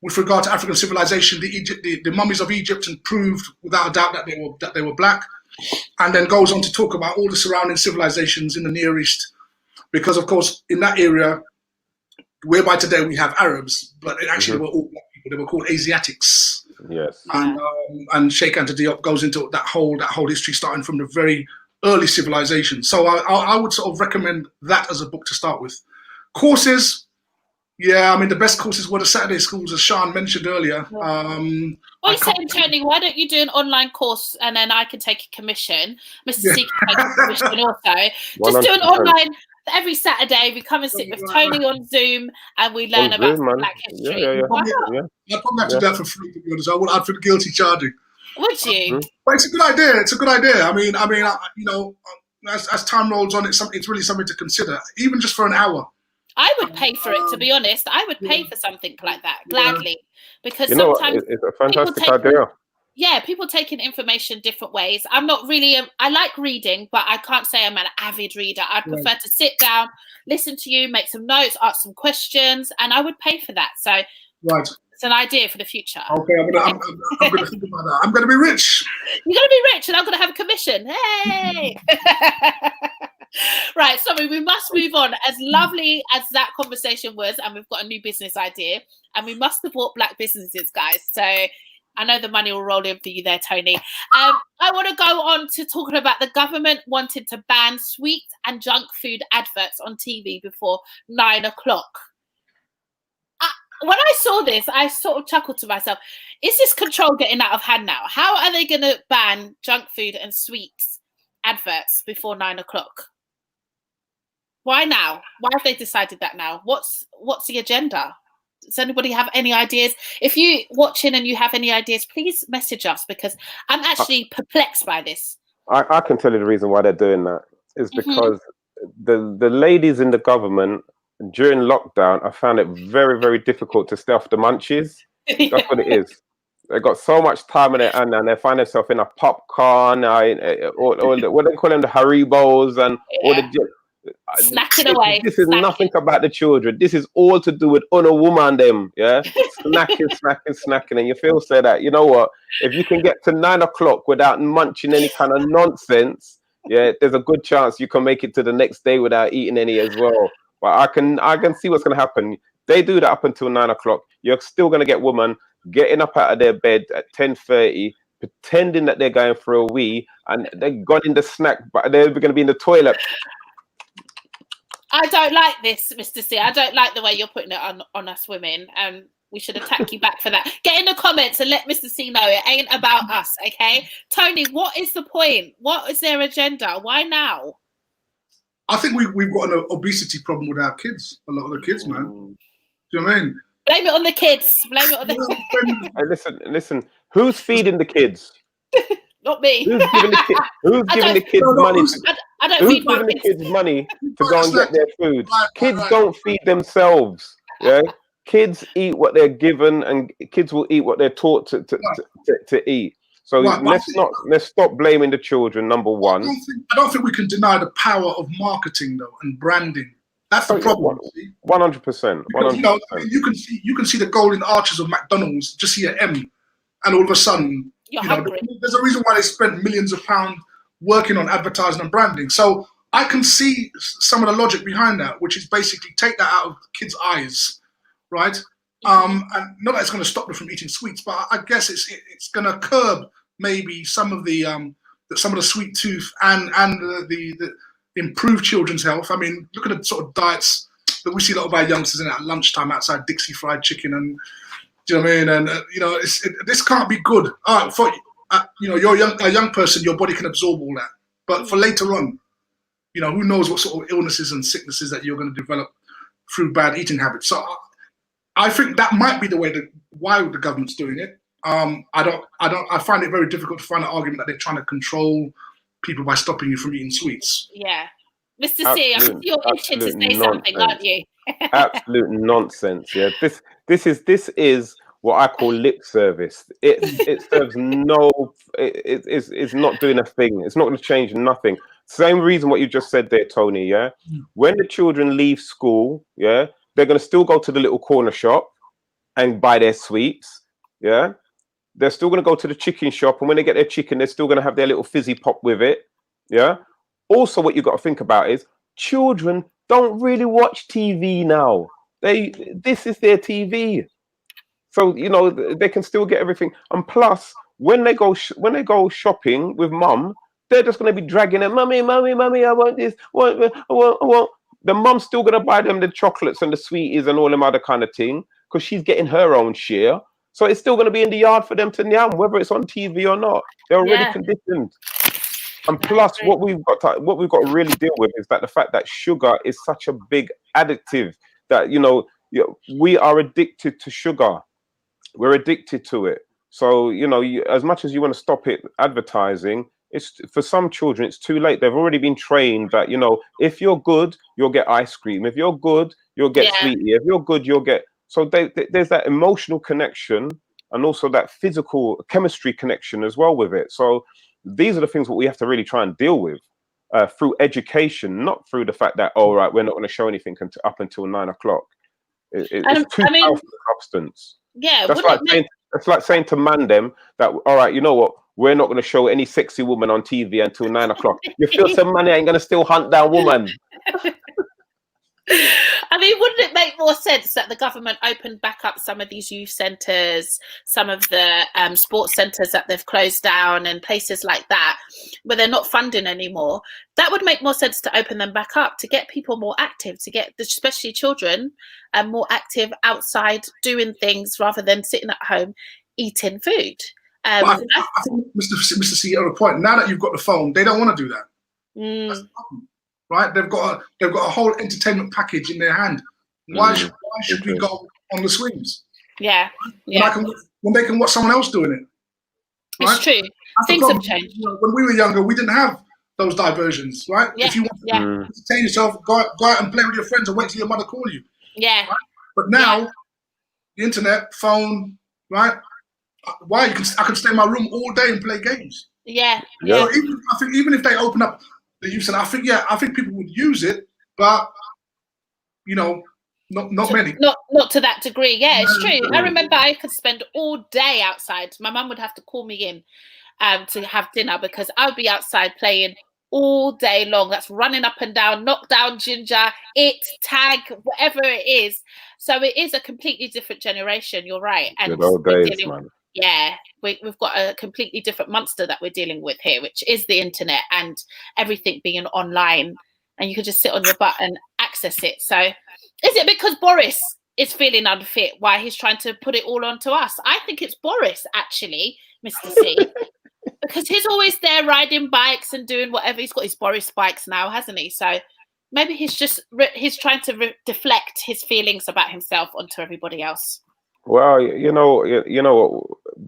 with regard to African civilization. The mummies of Egypt, and proved without a doubt that they were black, and then goes on to talk about all the surrounding civilizations in the Near East, because of course in that area, whereby today we have Arabs, but it actually were all black people. They were called Asiatics. Yes. And Sheikh Anta Diop goes into that whole history, starting from the very early civilization. So I would sort of recommend that as a book to start with. Courses, yeah, I mean the best courses were the Saturday schools, as Sean mentioned earlier. What are you saying, Tony? Why don't you do an online course and then I can take a commission? Mr. C can take a commission also. Just do an online. Every Saturday, we come and sit with Tony on Zoom and we learn about Black history. Yeah. I'd probably have to do that for free, to be honest. I'd feel guilty charging. Would you? But it's a good idea. It's a good idea. I mean, you know, as time rolls on, it's really something to consider, even just for an hour. I would pay for it, to be honest. I would pay for something like that gladly, because you know, sometimes it's a fantastic idea. Yeah, people taking information different ways. I'm not really, I like reading, but I can't say I'm an avid reader. I'd prefer to sit down, listen to you, make some notes, ask some questions, and I would pay for that. So it's an idea for the future. Okay, I'm gonna think about that. I'm gonna be rich. You're gonna be rich, and I'm gonna have a commission. Hey! Right, sorry, we must move on. As lovely as that conversation was, and we've got a new business idea, and we must support Black businesses, guys. So I know the money will roll in for you there, Tony. I want to go on to talking about the government wanted to ban sweet and junk food adverts on TV before 9 o'clock. When I saw this, I sort of chuckled to myself. Is this control getting out of hand now? How are they going to ban junk food and sweets adverts before 9 o'clock? Why now? Why have they decided that now? What's the agenda? Does anybody have any ideas? If you're watching and you have any ideas, please message us, because I'm actually perplexed by this. I can tell you the reason why they're doing that is because the ladies in the government during lockdown, I found it very, very difficult to stay off the munchies. That's what it is. They got so much time in it, and they find themselves in a popcorn, or what they call them, the Haribos, and all the. Snacking away. This is nothing about the children. This is all to do with on a woman, them, yeah, snacking, and you feel say that, you know what? If you can get to 9 o'clock without munching any kind of nonsense, yeah, there's a good chance you can make it to the next day without eating any as well. But I can see what's going to happen. They do that up until 9 o'clock. You're still going to get women getting up out of their bed at 10:30, pretending that they're going for a wee, and they've gone in the snack, but they're going to be in the toilet. I don't like this, Mr. C. I don't like the way you're putting it on us women, and we should attack you back for that. Get in the comments and let Mr. C know it ain't about us, okay? Tony, what is the point? What is their agenda? Why now? I think we've got an obesity problem with our kids. A lot of the kids, man. Do you know what I mean? Blame it on the kids. Blame it on the kids. Hey, listen. Who's feeding the kids? Not me. Who's giving the kids money? I don't Who's feed my giving the kids. kids money to go and get their food? Kids don't feed themselves. Yeah, kids eat what they're given, and kids will eat what they're taught to eat. So let's stop blaming the children. Number one, I don't think we can deny the power of marketing though and branding. That's the problem. 100%. You know, you can see the golden arches of McDonald's. Just see an M, and all of a sudden, there's a reason why they spent millions of pounds working on advertising and branding. So I can see some of the logic behind that, which is basically take that out of kids' eyes, right? And not that it's going to stop them from eating sweets, but I guess it's going to curb maybe some of the sweet tooth and the improved children's health. I mean, look at the sort of diets that we see a lot of our youngsters in at lunchtime outside Dixie Fried Chicken, and do you know what I mean? And this can't be good. All right, for you're a young person, your body can absorb all that, but for later on, who knows what sort of illnesses and sicknesses that you're going to develop through bad eating habits. So I think that might be the way why the government's doing it. I find it very difficult to find an argument that they're trying to control people by stopping you from eating sweets. Yeah. Mr. C, I think you're itching to say something, aren't you? Absolute nonsense. Yeah. This is what I call lip service. It serves no. It's not doing a thing. It's not going to change nothing. Same reason what you just said there, Tony. Yeah. When the children leave school, yeah, they're going to still go to the little corner shop and buy their sweets. Yeah. They're still going to go to the chicken shop, and when they get their chicken, they're still going to have their little fizzy pop with it. Yeah. Also, what you've got to think about is children don't really watch TV now. This is their TV, so you know they can still get everything. And plus, when they go shopping with mum, they're just going to be dragging it. Mummy, I want this. I want. The mum's still going to buy them the chocolates and the sweeties and all them other kind of thing because she's getting her own share. So it's still going to be in the yard for them to nyam, whether it's on TV or not. They're already conditioned. And plus, what we've got to really deal with is that the fact that sugar is such a big additive that we are addicted to sugar. We're addicted to it. So as much as you want to stop it advertising, it's for some children it's too late. They've already been trained that if you're good, you'll get ice cream. If you're good, you'll get sweetie. If you're good, you'll get. So there's that emotional connection and also that physical chemistry connection as well with it. So these are the things that we have to really try and deal with through education, not through the fact that, we're not going to show anything up until 9 o'clock. It's too powerful substance. Yeah. That's like saying to Mandem that, all right, you know what? We're not going to show any sexy woman on TV until 9 o'clock. You feel some money ain't going to still hunt down woman. I mean, wouldn't it make more sense that the government opened back up some of these youth centres, some of the sports centres that they've closed down and places like that, where they're not funding anymore? That would make more sense to open them back up, to get people more active, to get especially children more active outside doing things rather than sitting at home eating food. I think Mr. C, you're at a point now that you've got the phone, they don't want to do that. That's the problem. Right, they've got a whole entertainment package in their hand. Why should we go on the swings? Yeah. When they can watch someone else doing it. Right? It's true. Things have changed. When we were younger, we didn't have those diversions, right? Yeah. If you want to entertain yourself, go out and play with your friends and wait till your mother call you. Yeah. Right? But now, the internet, phone, right? I can stay in my room all day and play games. Yeah. So even if they open up the use, and I think people would use it, but not many. Not to that degree. Yeah, it's true. I remember I could spend all day outside. My mum would have to call me in to have dinner because I would be outside playing all day long. That's running up and down, knock down ginger, tag, whatever it is. So it is a completely different generation. You're right. And good old days, man. Yeah, we've got a completely different monster that we're dealing with here, which is the internet and everything being online, and you can just sit on your butt and access it. So is it because Boris is feeling unfit why he's trying to put it all onto us? I think it's Boris, actually, Mr. C, because he's always there riding bikes and doing whatever. He's got his Boris bikes now, hasn't he? So maybe he's trying to deflect his feelings about himself onto everybody else. Well,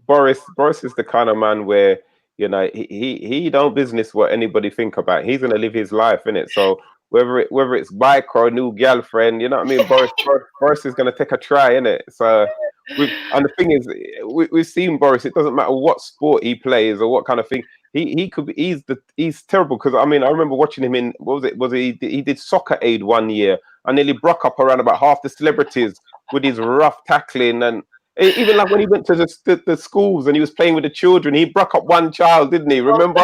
Boris is the kind of man where he don't business what anybody think about. He's gonna live his life, innit? So whether it's bike or a new girlfriend, you know what I mean? Boris is gonna take a try, innit? So and the thing is, we've seen Boris. It doesn't matter what sport he plays or what kind of thing. He's terrible because I remember watching him in he did Soccer Aid one year and nearly broke up around about half the celebrities with his rough tackling. And even like when he went to the schools and he was playing with the children, he broke up one child, didn't he? Remember?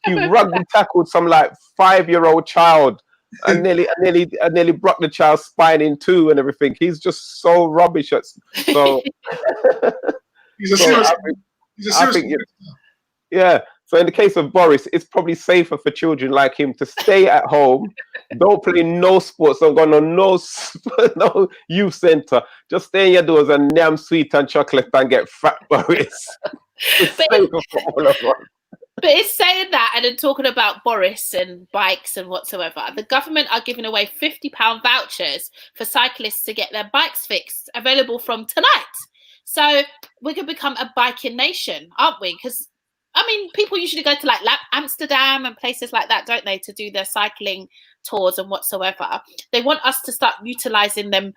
He rugby tackled some like 5-year-old child and nearly broke the child's spine in two and everything. He's just so rubbish. So he's a serious. Yeah. So in the case of Boris, it's probably safer for children like him to stay at home, don't play no sports, don't go on no youth center. Just stay in your doors and nyam sweet and chocolate and get fat, Boris. It's safer for all of us. But it's saying that and then talking about Boris and bikes and whatsoever. The government are giving away £50 vouchers for cyclists to get their bikes fixed, available from tonight. So we could become a biking nation, aren't we? Because I mean, people usually go to like Amsterdam and places like that, don't they, to do their cycling tours and whatsoever. They want us to start utilising them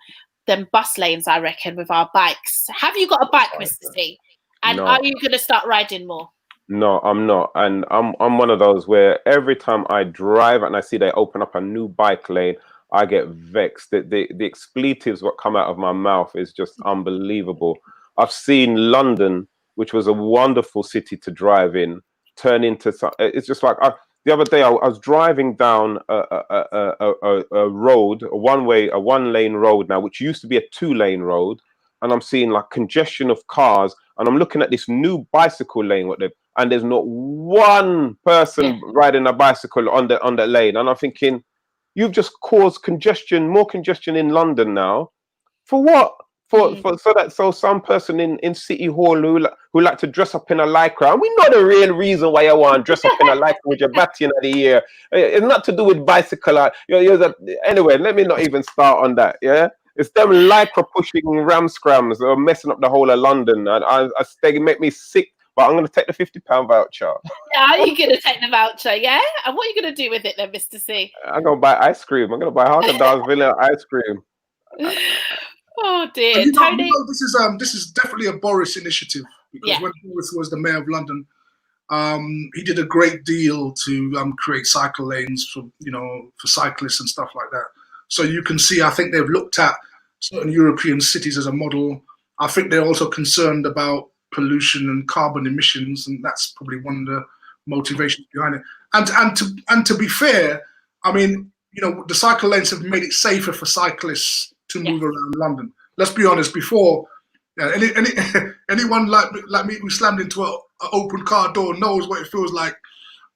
bus lanes, I reckon, with our bikes. Have you got a bike, Mr. C? And No. are you going to start riding more? No, I'm not, and I'm one of those where every time I drive and I see they open up a new bike lane, I get vexed. The expletives what come out of my mouth is just unbelievable. I've seen London, which was a wonderful city to drive in, turn into it's just like the other day I was driving down a road, a one lane road now, which used to be a 2-lane road, and I'm seeing like congestion of cars, and I'm looking at this new bicycle lane and there's not one person riding a bicycle on the lane, and I'm thinking, you've just caused more congestion in London now, for what? So some person in City Hall who like to dress up in a lycra, and we know the real reason why you want to dress up in a lycra with your batty in the ear. It's not to do with bicycle. Anyway, let me not even start on that. Yeah, it's them lycra pushing ramscrams that are messing up the whole of London, and they make me sick. But I'm going to take the £50 voucher. Yeah, are you going to take the voucher? Yeah, and what are you going to do with it then, Mr. C? I'm going to buy ice cream. I'm going to buy Haagen-Dazs vanilla ice cream. Oh dear, You know, Tony. this is definitely a Boris initiative, because when Boris was the mayor of London, he did a great deal to create cycle lanes for cyclists and stuff like that. So you can see, I think they've looked at certain European cities as a model. I think they're also concerned about pollution and carbon emissions, and that's probably one of the motivations behind it. And to be fair, I mean, the cycle lanes have made it safer for cyclists to move around London. Let's be honest. Before, anyone like me who slammed into an open car door knows what it feels like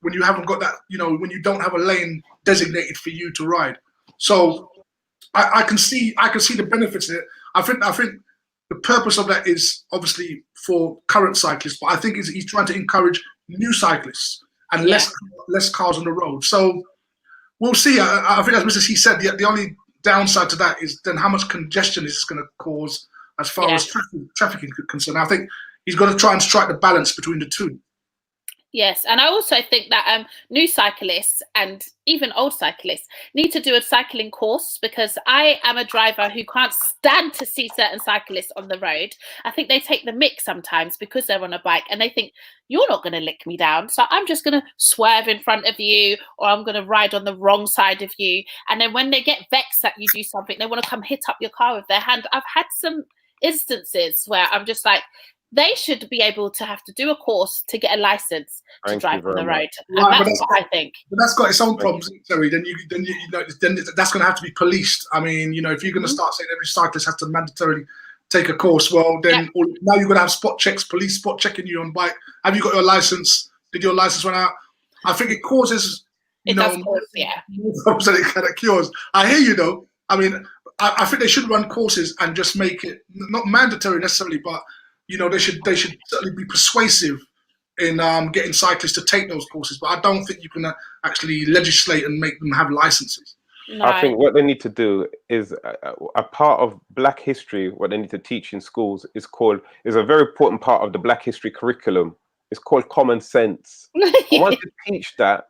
when you haven't got that. When you don't have a lane designated for you to ride. So I can see the benefits of it. I think the purpose of that is obviously for current cyclists, but I think he's trying to encourage new cyclists and less cars on the road. So we'll see. I think, as Mr. C said, the only downside to that is then how much congestion is this going to cause as far as traffic is concerned. I think he's got to try and strike the balance between the two. Yes, and I also think that new cyclists and even old cyclists need to do a cycling course, because I am a driver who can't stand to see certain cyclists on the road. I think they take the mick sometimes because they're on a bike and they think, you're not going to lick me down, so I'm just going to swerve in front of you, or I'm going to ride on the wrong side of you. And then when they get vexed that you do something, they want to come hit up your car with their hand. I've had some instances where I'm just like, they should be able to have to do a course to get a license to drive on the road. And that's what I think. But that's got its own problems, Terry. Then that's going to have to be policed. I mean, if you're going to start saying every cyclist has to mandatorily take a course, well, then now you're going to have spot checks, police spot checking you on bike. Have you got your license? Did your license run out? I think it causes, more problems than it kind of cures. I hear you, though. I mean, I think they should run courses and just make it not mandatory necessarily, but they should certainly be persuasive in getting cyclists to take those courses. But I don't think you can actually legislate and make them have licenses. No. I think what they need to do is a part of Black history. What they need to teach in schools is a very important part of the Black history curriculum. It's called common sense. I want to teach that,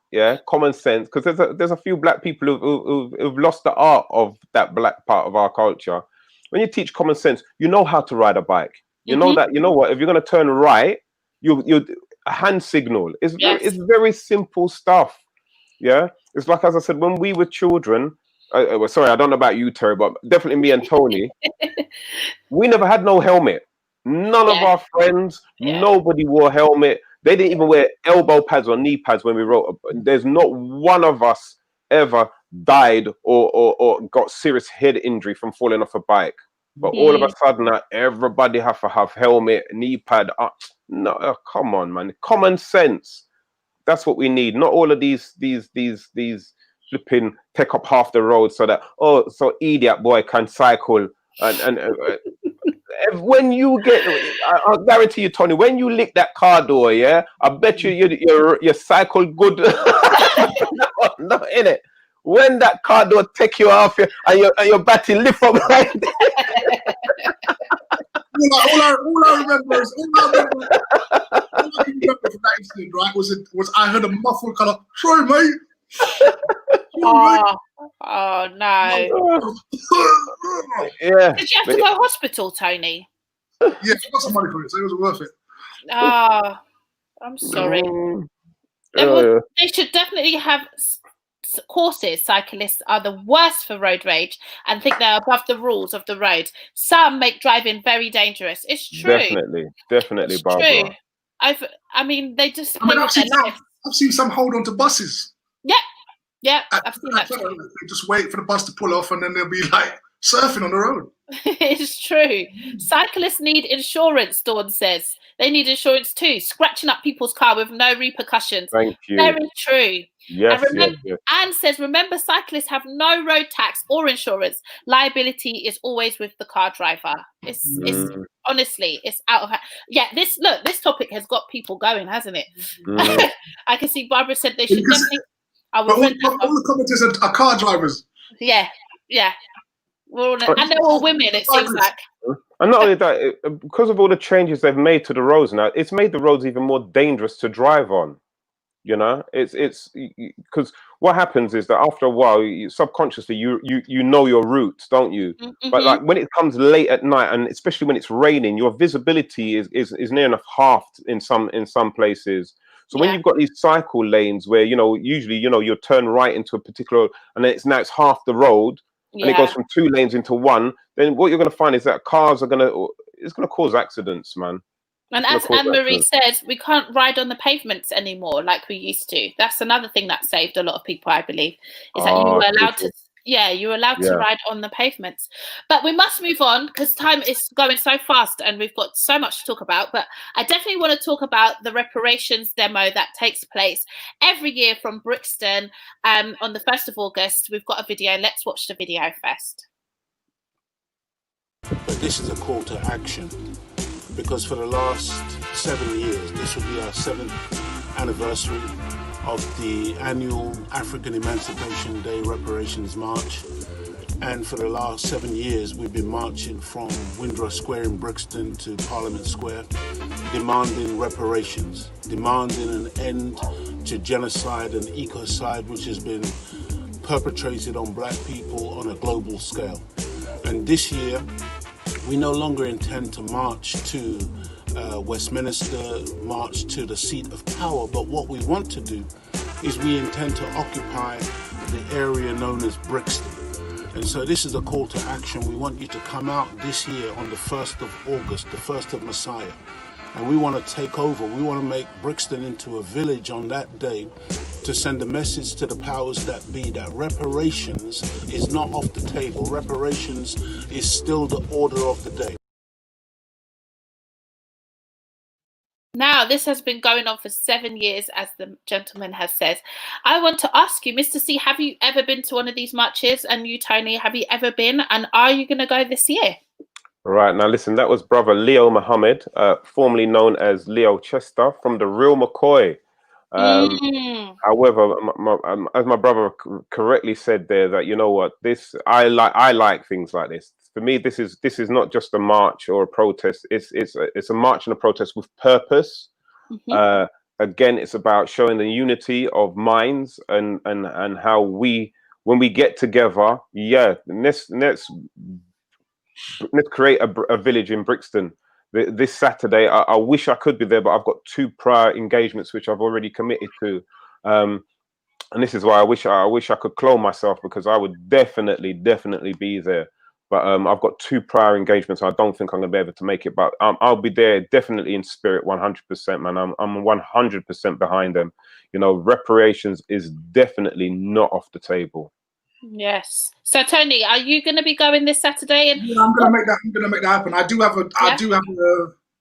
common sense, because there's a few Black people who've lost the art of that Black part of our culture. When you teach common sense, you know how to ride a bike. You know that, what, if you're going to turn right, you a hand signal. It's very simple stuff. Yeah. It's like, as I said, when we were children, sorry, I don't know about you, Terry, but definitely me and Tony, we never had no helmet. None of our friends, nobody wore a helmet. They didn't even wear elbow pads or knee pads when we rode. There's not one of us ever died or got serious head injury from falling off a bike. But all of a sudden, everybody have to have helmet, knee pad. No, come on, man. Common sense. That's what we need. Not all of these flipping take up half the road so that so idiot boy can cycle. And when you get, I guarantee you, Tony, when you lick that car door, I bet you cycle good. No, innit? When that car door take you off and your battery lift up right there. All I remember remember from that incident, right? Was I heard a muffled kind of, sorry, mate. Oh no. Yeah. Did you have to go to hospital, Tony? Yeah, I got some money for it, so it was worth it. Oh, I'm sorry. They should definitely have courses. Cyclists are the worst for road rage and think they're above the rules of the road. Some make driving very dangerous. It's true. Definitely, it's Barbara. True. I mean, they just. I've seen some hold on to buses. Yeah, I've seen that. They just wait for the bus to pull off, and then they'll be like surfing on the road. It's true. Cyclists need insurance, Dawn says. They need insurance too. Scratching up people's car with no repercussions. Thank you. Very true. Yes, yes. Anne says, remember, cyclists have no road tax or insurance. Liability is always with the car driver. It's honestly, it's out of hand. Yeah, this topic has got people going, hasn't it? I can see Barbara said they should definitely. All the commenters are car drivers. Yeah. And they're all women, it seems like. And not only that, because of all the changes they've made to the roads now, it's made the roads even more dangerous to drive on. You know, it's because what happens is that after a while, subconsciously, you know your routes, don't you? Mm-hmm. But like when it comes late at night, and especially when it's raining, your visibility is near enough halved in some places. So when you've got these cycle lanes where usually you turn right into a particular, and then it's half the road. And it goes from 2 lanes into 1, then what you're going to find is that cars it's going to cause accidents, man. And as Anne-Marie says, we can't ride on the pavements anymore like we used to. That's another thing that saved a lot of people, I believe, is that you were allowed to. Yeah, you were allowed to ride on the pavements. But we must move on because time is going so fast and we've got so much to talk about. But I definitely want to talk about the reparations demo that takes place every year from Brixton on the 1st of August. We've got a video. Let's watch the video first. But this is a call to action because for the last 7 years, this will be our 7th anniversary of the annual African Emancipation Day Reparations March. And for the last 7 years, we've been marching from Windrush Square in Brixton to Parliament Square, demanding reparations, demanding an end to genocide and ecocide, which has been perpetrated on black people on a global scale. And this year, we no longer intend to march to Westminster, march to the seat of power, but what we want to do is we intend to occupy the area known as Brixton. And so this is a call to action. We want you to come out this year on the 1st of August, the 1st of Messiah. And we want to take over. We want to make Brixton into a village on that day to send a message to the powers that be that reparations is not off the table. Reparations is still the order of the day. Now, this has been going on for 7 years, as the gentleman has said. I want to ask you, Mr. C, have you ever been to one of these marches? And you, Tony, have you ever been? And are you going to go this year? Right. Now, listen, that was brother Leo Muhammad, formerly known as Leo Chester from the Real McCoy. However, as my brother correctly said there, that, you know what, I like things like this. For me, this is not just a march or a protest. It's a march and a protest with purpose. Mm-hmm. Again, it's about showing the unity of minds and how when we get together, let's create a village in Brixton. This Saturday, I wish I could be there, but I've got 2 prior engagements which I've already committed to. And this is why I wish I could clone myself, because I would definitely be there. But I've got 2 prior engagements. I don't think I'm going to be able to make it, but I'll be there definitely in spirit, 100%, man. I'm 100% behind them. You know, reparations is definitely not off the table. Yes. So, Tony, are you going to be going this Saturday? And I'm going to make that happen. I do have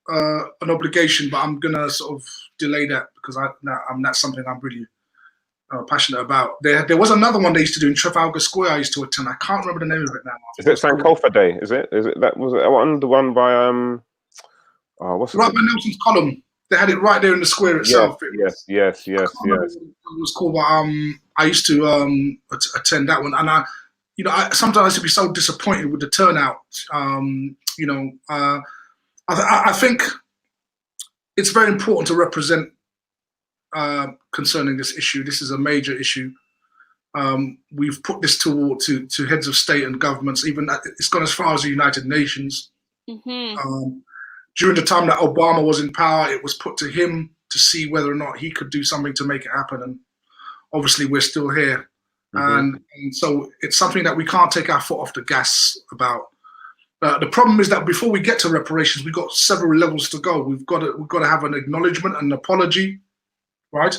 an obligation, but I'm going to sort of delay that because that's something I'm really passionate about. There was another one they used to do in Trafalgar Square. I used to attend. I can't remember the name of it now. Is it Sankofa Day? Is it that was the one by what's it? Right by Nelson's Column. They had it right there in the square itself. Yes. It was cool, but I used to attend that one, and I sometimes I used to be so disappointed with the turnout. I think it's very important to represent concerning this issue. This is a major issue. We've put this to heads of state and governments. Even it's gone as far as the United Nations. During the time that Obama was in power, it was put to him to see whether or not he could do something to make it happen. And obviously, we're still here. And so it's something that we can't take our foot off the gas about. The problem is that before we get to reparations, we've got several levels to go. We've got to have an acknowledgement, an apology, right?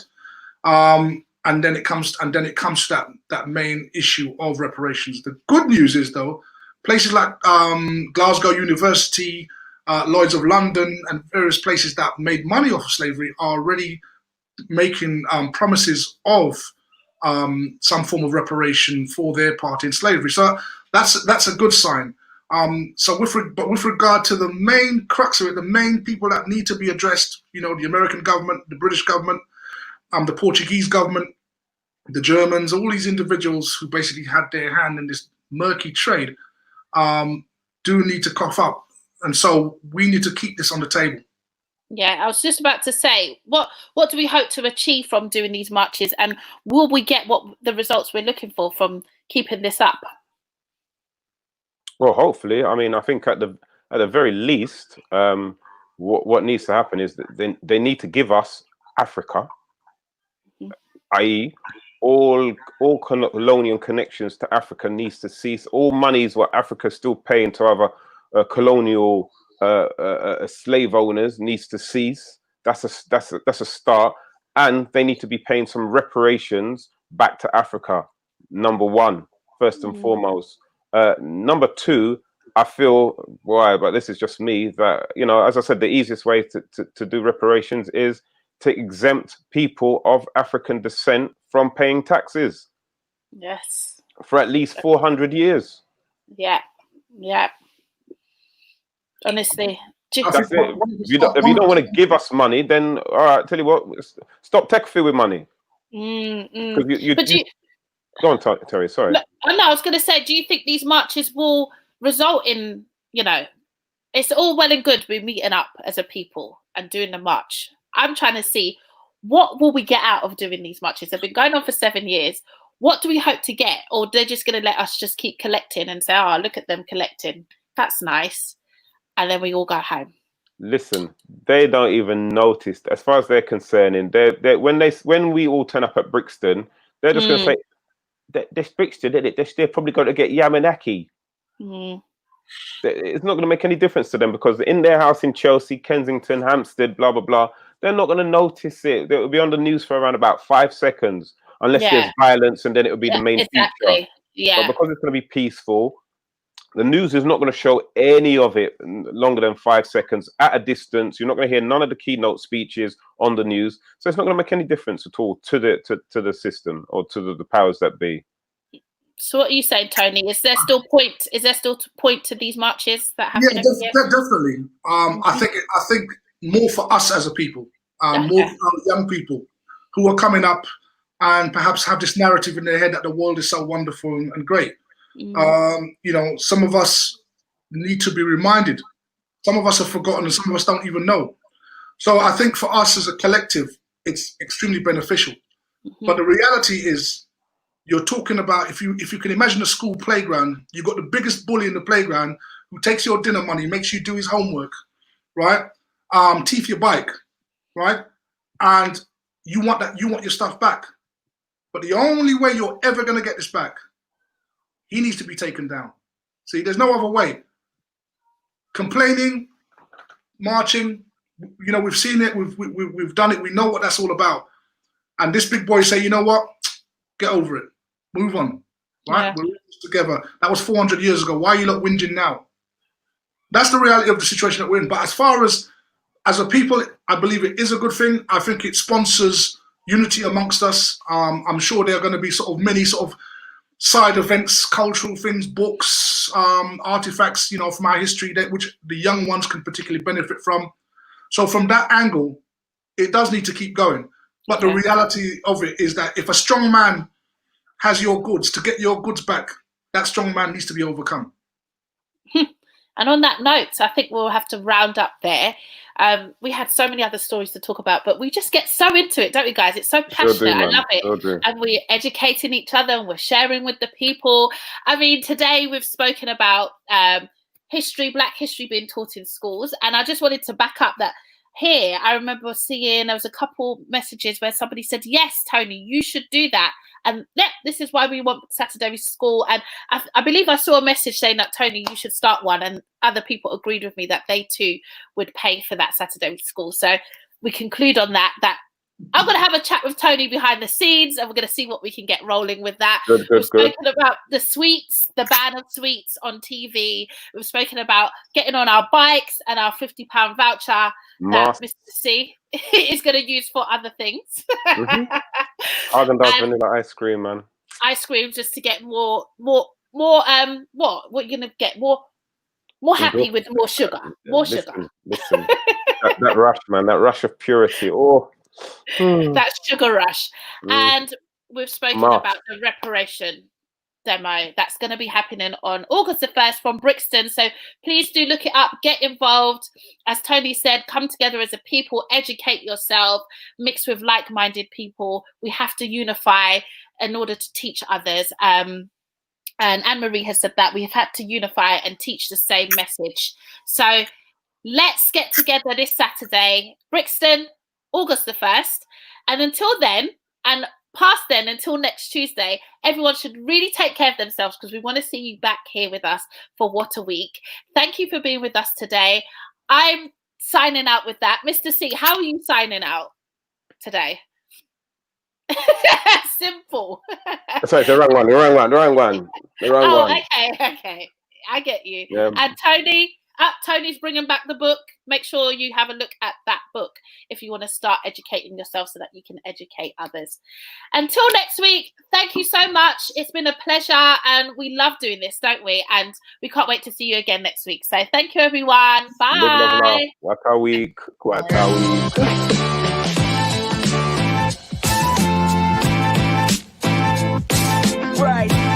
And then it comes to that main issue of reparations. The good news is, though, places like Glasgow University, Lloyd's of London, and various places that made money off of slavery are already making promises of some form of reparation for their part in slavery. So that's a good sign. But with regard to the main crux of it, the main people that need to be addressed, the American government, the British government, the Portuguese government, the Germans, all these individuals who basically had their hand in this murky trade, do need to cough up. And so we need to keep this on the table. Yeah, I was just about to say, what do we hope to achieve from doing these marches, and will we get what the results we're looking for from keeping this up? Well, hopefully. I mean, I think at the very least, what needs to happen is that they need to give us Africa, i.e., all colonial connections to Africa needs to cease. All monies what Africa is still paying to other colonial slave owners needs to cease. That's a start, and they need to be paying some reparations back to Africa. Number one, first and foremost. Number two, I feel, but this is just me, that as I said, the easiest way to do reparations is to exempt people of African descent from paying taxes. Yes. For at least 400 years. Yeah. Honestly. That's it. If you don't want to give us money, then all right, tell you what, stop Tekfir with money. Go on, Terry, sorry. No, I was going to say, do you think these marches will result in, it's all well and good we're meeting up as a people and doing the march. I'm trying to see, what will we get out of doing these marches? They've been going on for 7 years. What do we hope to get? Or they're just going to let us just keep collecting and say, oh, look at them collecting. That's nice. And then we all go home. Listen, they don't even notice. As far as they're concerned, when we all turn up at Brixton, they're just going to say, this Brixton, they're probably going to get Yamanaki. It's not going to make any difference to them, because in their house in Chelsea, Kensington, Hampstead, blah, blah, blah, they're not going to notice it. It will be on the news for around about 5 seconds, unless there's violence, and then it will be the main feature. Yeah. But because it's going to be peaceful, the news is not going to show any of it longer than 5 seconds at a distance. You're not going to hear none of the keynote speeches on the news. So it's not going to make any difference at all to the system or to the powers that be. So what are you saying, Tony? Is there still point to these marches that happen? Yeah, definitely. I think more for us as a people, more for our young people who are coming up and perhaps have this narrative in their head that the world is so wonderful and great. Some of us need to be reminded. Some of us have forgotten, and some of us don't even know. So I think for us as a collective, it's extremely beneficial. But the reality is, you're talking about, if you can imagine a school playground, you've got the biggest bully in the playground who takes your dinner money, makes you do his homework, right? Teeth your bike, right? And you want your stuff back. But the only way you're ever going to get this back, he needs to be taken down. See, there's no other way. Complaining, marching, we've seen it, we've done it, we know what that's all about. And this big boy say, you know what? Get over it. Move on. Right? Yeah. We're in this together. That was 400 years ago. Why are you not whinging now? That's the reality of the situation that we're in. But as far as a people, I believe it is a good thing. I think it sponsors unity amongst us. I'm sure there are going to be many side events, cultural things, books, artifacts, from our history which the young ones can particularly benefit from. So from that angle, it does need to keep going. But the reality of it is that if a strong man has your goods, to get your goods back, that strong man needs to be overcome. And on that note, I think we'll have to round up there. We had so many other stories to talk about, but we just get so into it, don't we, guys? It's so passionate. I love it. And we're educating each other and we're sharing with the people. I mean, today we've spoken about history, Black history being taught in schools. And I just wanted to back up that here, I remember seeing there was a couple messages where somebody said, yes, Tony, you should do that. And this is why we want Saturday School. And I believe I saw a message saying that, Tony, you should start one. And other people agreed with me that they too would pay for that Saturday School. So we conclude on that I'm going to have a chat with Tony behind the scenes, and we're going to see what we can get rolling with that. We've spoken about the sweets, the ban of sweets on TV. We've spoken about getting on our bikes and our £50 voucher that Mr. C is going to use for other things. Haagen-Dazs vanilla ice cream, man. Ice cream, just to get more. What you're going to get more happy with more sugar. More sugar. Listen. that rush, man. That rush of purity. Oh. That sugar rush. And we've spoken about the reparation demo that's going to be happening on August the 1st from Brixton. So please do look it up, get involved. As Tony said, come together as a people, educate yourself, mix with like-minded people. We have to unify in order to teach others. And Anne-Marie has said that we have had to unify and teach the same message. So let's get together this Saturday, Brixton, August the 1st. And until then, and past then, until next Tuesday, everyone should really take care of themselves, because we want to see you back here with us for What a Week. Thank you for being with us today. I'm signing out with that. Mr. C, how are you signing out today? Simple. Sorry, the wrong one. Okay. I get you. Yeah. And Tony, Tony's bringing back the book. Make sure you have a look at that book if you want to start educating yourself so that you can educate others. Until next week, thank you so much. It's been a pleasure, and we love doing this, don't we? And we can't wait to see you again next week. So thank you, everyone. Bye. What a week. Right.